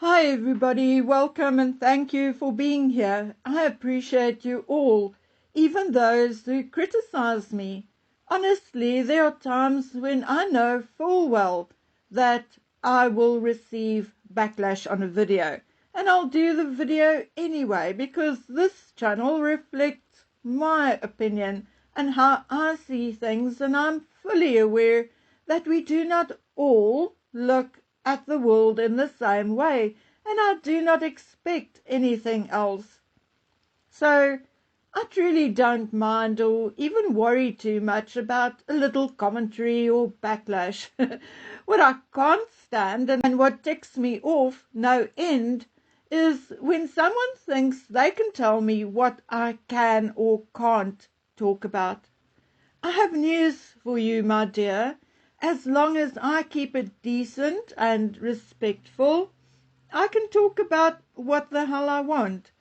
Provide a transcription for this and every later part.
Hi everybody, welcome and thank you for being here. I appreciate you all, even those who criticize me. Honestly, there are times when I know full well that I will receive backlash on a video. And I'll do the video anyway because this channel reflects my opinion and how I see things, and I'm fully aware that we do not all look at the world in the same way, and I do not expect anything else. So I truly don't mind or even worry too much about a little commentary or backlash. What I can't stand and what ticks me off no end is when someone thinks they can tell me what I can or can't talk about. I have news for you, my dear. As long as I keep it decent and respectful, I can talk about what the hell I want.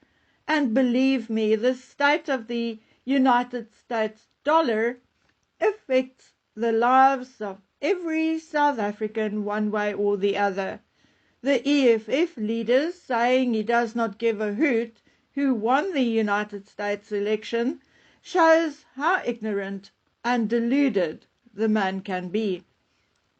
And believe me, the state of the United States dollar affects the lives of every South African one way or the other. The EFF leader saying he does not give a hoot who won the United States election shows how ignorant and deluded the man can be.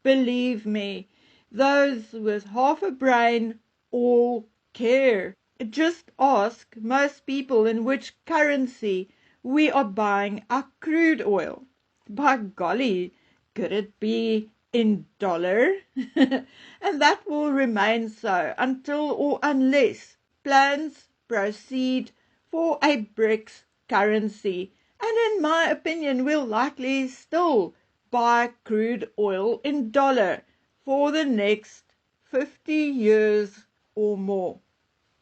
Believe me, those with half a brain all care. Just ask most people in which currency we are buying our crude oil. By golly, could it be in dollar? And that will remain so until or unless plans proceed for a BRICS currency. And in my opinion, we'll likely still buy crude oil in dollar for the next 50 years or more.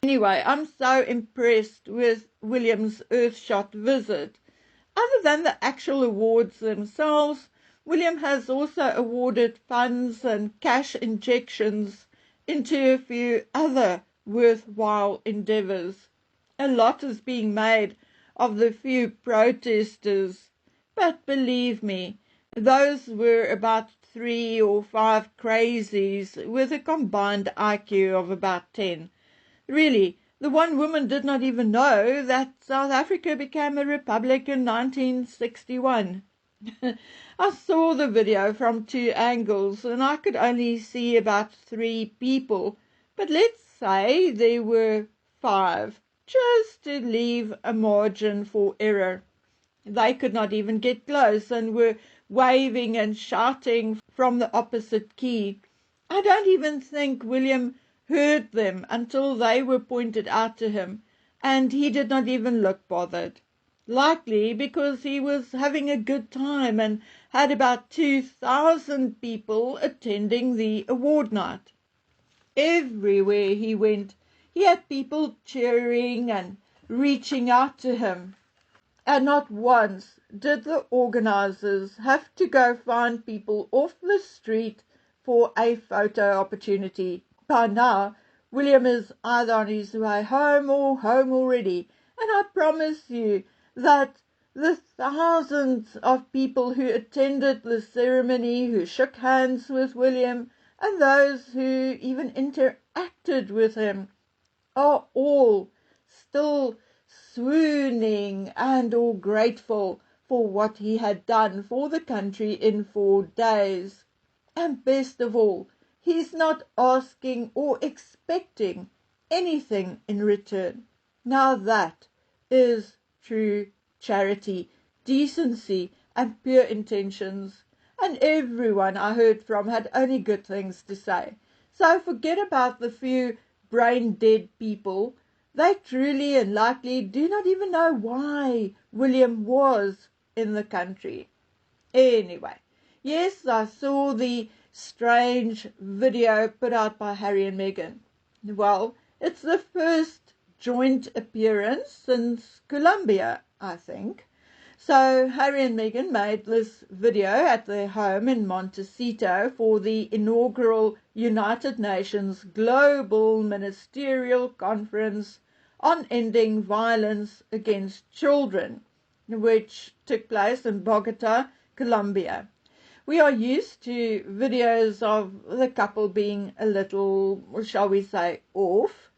Anyway, I'm so impressed with William's Earthshot visit. Other than the actual awards themselves, William has also awarded funds and cash injections into a few other worthwhile endeavors. A lot is being made of the few protesters, but believe me, those were about 3 or 5 crazies with a combined IQ of about 10. Really, the one woman did not even know that South Africa became a republic in 1961. I saw the video from 2 angles and I could only see about 3 people, but let's say there were 5, just to leave a margin for error. They could not even get close and were waving and shouting from the opposite key. I don't even think William heard them until they were pointed out to him, and he did not even look bothered. Likely because he was having a good time and had about 2,000 people attending the award night. Everywhere he went, he had people cheering and reaching out to him. And not once did the organizers have to go find people off the street for a photo opportunity. By now, William is either on his way home or home already, and I promise you that the thousands of people who attended the ceremony, who shook hands with William, and those who even interacted with him, are all still swooning and all grateful for what he had done for the country in 4 days. And best of all, he's not asking or expecting anything in return. Now that is true charity, decency, and pure intentions. And everyone I heard from had only good things to say. So forget about the few brain-dead people. They truly and likely do not even know why William was in the country. Anyway, yes, I saw the strange video put out by Harry and Meghan. Well, it's the first joint appearance since Colombia, I think. So Harry and Meghan made this video at their home in Montecito for the inaugural United Nations Global Ministerial Conference on Ending Violence Against Children, which took place in Bogota, Colombia. We are used to videos of the couple being a little, shall we say, off,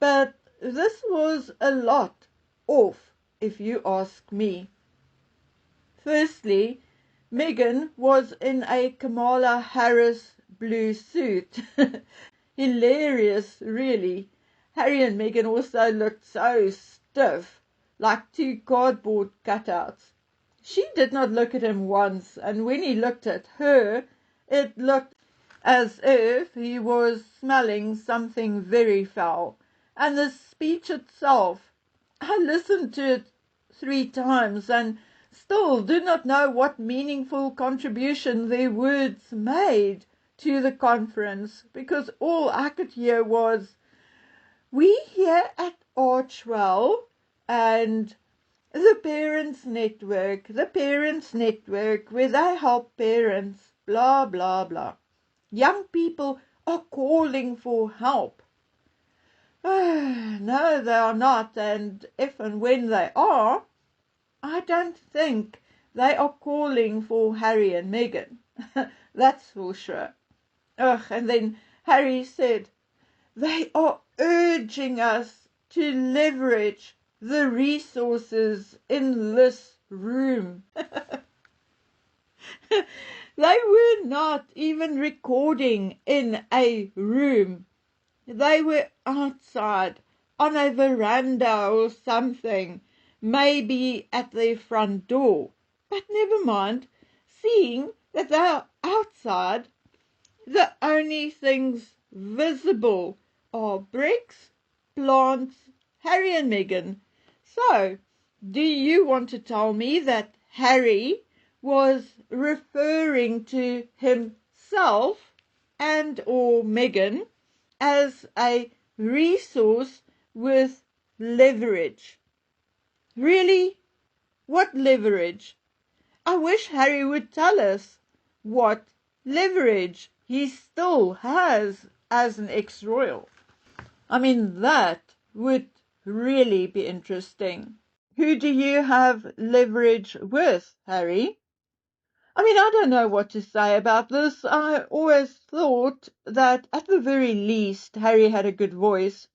but this was a lot off, if you ask me. Firstly, Meghan was in a Kamala Harris blue suit. Hilarious, really. Harry and Meghan also looked so stiff, like two cardboard cutouts. She did not look at him once, and when he looked at her, it looked as if he was smelling something very foul. And the speech itself, I listened to it 3 times and still do not know what meaningful contribution their words made to the conference, because all I could hear was, "We here at Archwell and the Parents Network, where they help parents, blah, blah, blah. Young people are calling for help." No, they are not, and if and when they are, I don't think they are calling for Harry and Meghan. That's for sure. And then Harry said, "They are urging us to leverage the resources in this room." They were not even recording in a room. They were outside on a veranda or something, maybe at their front door. But never mind, seeing that they are outside, the only things visible are bricks, plants, Harry and Meghan. So, do you want to tell me that Harry was referring to himself and or Meghan as a resource with leverage? Really? What leverage? I wish Harry would tell us what leverage he still has as an ex-royal. I mean, that would really be interesting. Who do you have leverage with, Harry? I mean, I don't know what to say about this. I always thought that at the very least Harry had a good voice,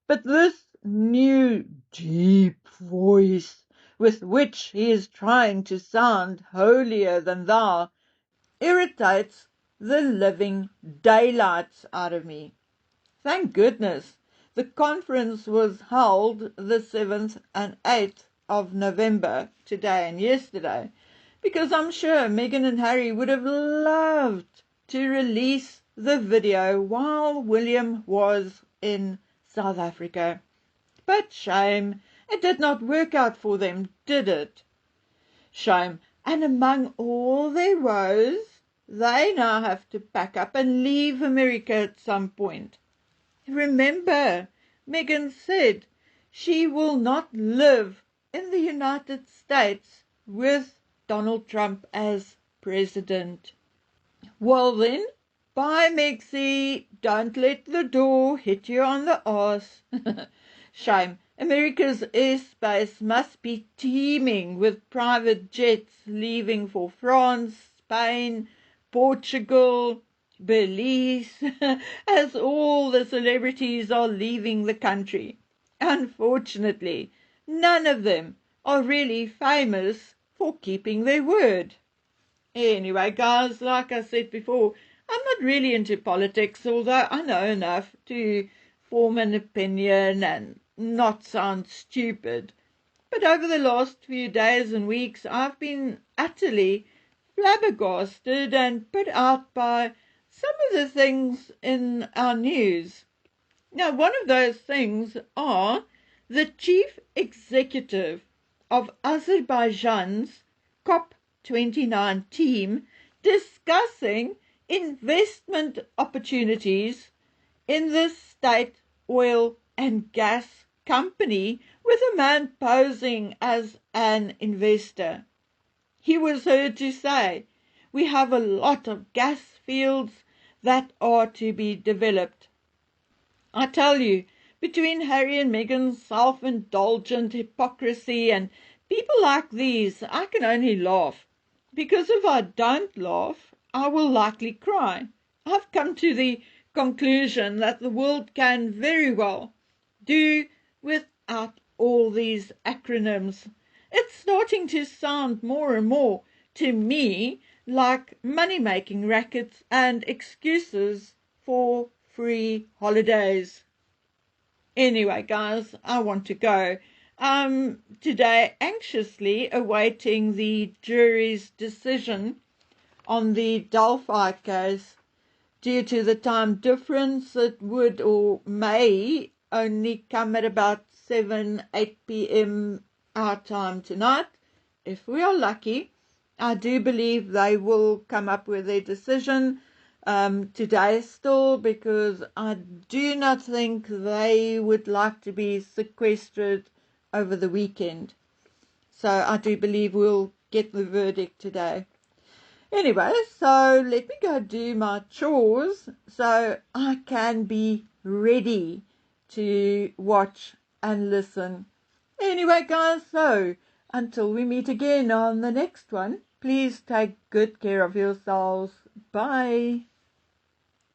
but this new deep voice with which he is trying to sound holier than thou irritates the living daylights out of me. Thank goodness the conference was held the 7th and 8th of November, today and yesterday, because I'm sure Meghan and Harry would have loved to release the video while William was in South Africa. But shame, it did not work out for them, did it? Shame. And among all their woes, they now have to pack up and leave America at some point. Remember, Meghan said she will not live in the United States with Donald Trump as president. Well then, bye Mexie, don't let the door hit you on the arse. Shame. America's airspace must be teeming with private jets leaving for France, Spain, Portugal, Belize, as all the celebrities are leaving the country. Unfortunately, none of them are really famous for keeping their word. Anyway, guys, like I said before, I'm not really into politics, although I know enough to form an opinion and not sound stupid. But over the last few days and weeks, I've been utterly flabbergasted and put out by some of the things in our news. Now, one of those things are the chief executive of Azerbaijan's COP29 team discussing investment opportunities in the state oil and gas company with a man posing as an investor. He was heard to say, "We have a lot of gas fields that are to be developed." I tell you, between Harry and Meghan's self-indulgent hypocrisy and people like these, I can only laugh. Because if I don't laugh, I will likely cry. I've come to the conclusion that the world can very well do without all these acronyms. It's starting to sound more and more to me like money-making rackets and excuses for free holidays. Anyway, guys, I want to go. Today anxiously awaiting the jury's decision on the Delphi case. Due to the time difference, it would or may only come at about 7-8 p.m. our time tonight. If we are lucky, I do believe they will come up with a decision today still, because I do not think they would like to be sequestered over the weekend. So I do believe we'll get the verdict today. Anyway, so let me go do my chores so I can be ready to watch and listen. Anyway, guys, so until we meet again on the next one, please take good care of yourselves. Bye.